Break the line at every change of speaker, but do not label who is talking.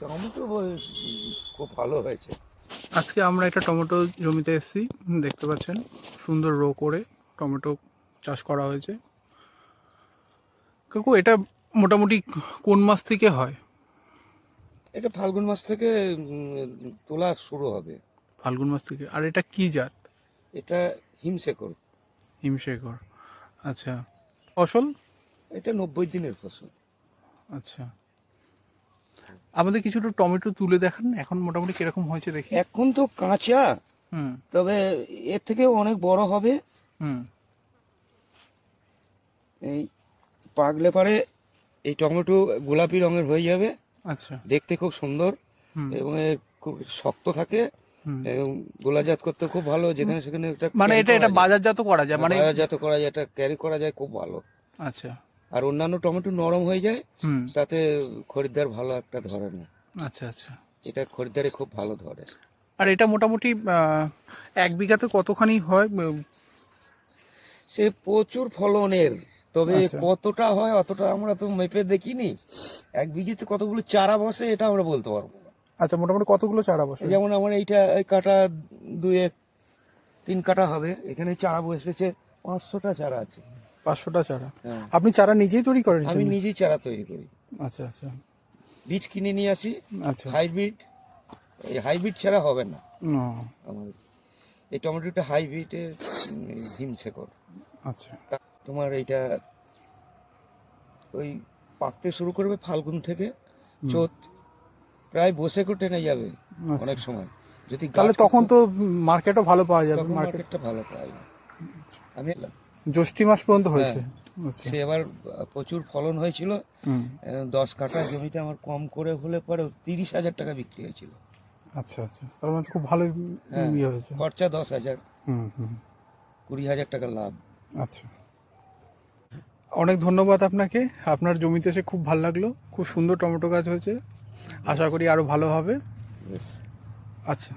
Tomato খুব ভালো হয়েছে।
আজকে আমরা একটা টমেটো জমিতে এসেছি, দেখতে পাচ্ছেন সুন্দর রো করে টমেটো চাষ করা হয়েছে। কাকু, এটা মোটামুটি কোন মাস থেকে হয়?
এটা ফাল্গুন মাস থেকে তোলা শুরু হবে।
ফাল্গুন মাস থেকে। আর এটা কি জাত?
এটা হিমশেখর।
হিমশেখর। আচ্ছা। ফসল?
এটা 90 দিনের ফসল।
আচ্ছা, আমাদের কিছুটা টমেটো তুলে দেখান, এখন মোটামুটি কিরকম হয়েছে দেখি।
এখন তো কাঁচা,
হুম
তবে এর থেকে অনেক বড় হবে।
হুম
এই পাকলে পারে এই টমেটো গোলাপি রঙের হয়ে যাবে,
আচ্ছা।
দেখতে খুব সুন্দর
হুম
এবং এর খুব শক্ত থাকে
হুম
এবং গোলাজাত করতে খুব ভালো, যেখানে সেখানে এটা
মানে
carry
এটা
করা
এটা
যায়।
বাজারজাত করা যায় মানে?
বাজারজাত করা যায়, এটা ক্যারি করা যায়, খুব ভালো।
আচ্ছা।
আর অন্যান্য টমেটো নরম হয়ে যায়,
হুম
তাতে খরিদ্দার ভালো একটা ধরে না।
আচ্ছা আচ্ছা।
এটা খরিদ্দারে খুব ভালো ধরে।
আর এটা মোটামুটি এক বিঘাতে কতখানি হয়?
সে প্রচুর ফলনের, তবে
আচ্ছা
কতটা হয় অতটা আমরা তো মেপে দেখিনি। এক বিঘিতে কতগুলো চারা বসে এটা আমরা বলতে পারবো না।
আচ্ছা, মোটামুটি কতগুলো চারা বসে?
যেমন আমার এইটা এই কাটা 2-3 কাটা হবে, এখানে চারা বসেছে 500টা চারা আছে।
500টা চারা?
হ্যাঁ,
আপনি চারা নিজেই তৈরি করেন?
আমি নিজেই চারা তৈরি করি।
আচ্ছা আচ্ছা
বীজ কিনে নিয়ে আসি,
আচ্ছা।
হাইব্রিড। এই হাইব্রিড ছাড়া হবে না
ও,
আমার। এই টমেটোটা হাইব্রিডের হিমশেখর।
আচ্ছা
তোমার এইটা ওই পাকতে শুরু করবে ফাল্গুন থেকে চৈত, প্রায় বসে টেনে যাবে
আচ্ছা।
অনেক সময়। যদি
তাহলে তখন তো মার্কেটও ভালো পাওয়া যাবে।
তখন
মার্কেট
মার্কেটটা ভালো পাই। আমি এলাম।
জ্যৈষ্ঠী মাস পর্যন্ত হয়েছে? আচ্ছা।
সে এবার প্রচুর ফলন হয়েছিল।
হুম
10 কাঠা জমিতে আমার কম করে হলে পরে 30,000 টাকা বিক্রি হয়েছিল।
আচ্ছা আচ্ছা, তার মানে খুব ভালো
হ্যাঁ,
ইয়ে হয়েছে।
খরচা 10,000,
হুম হুম
20,000 টাকা লাভ।
আচ্ছা, অনেক ধন্যবাদ আপনাকে। আপনার জমিতে এসে খুব ভালো লাগলো, খুব সুন্দর টমেটো গাছ হয়েছে, আশা করি আরও ভালো হবে।
বেশ।
আচ্ছা।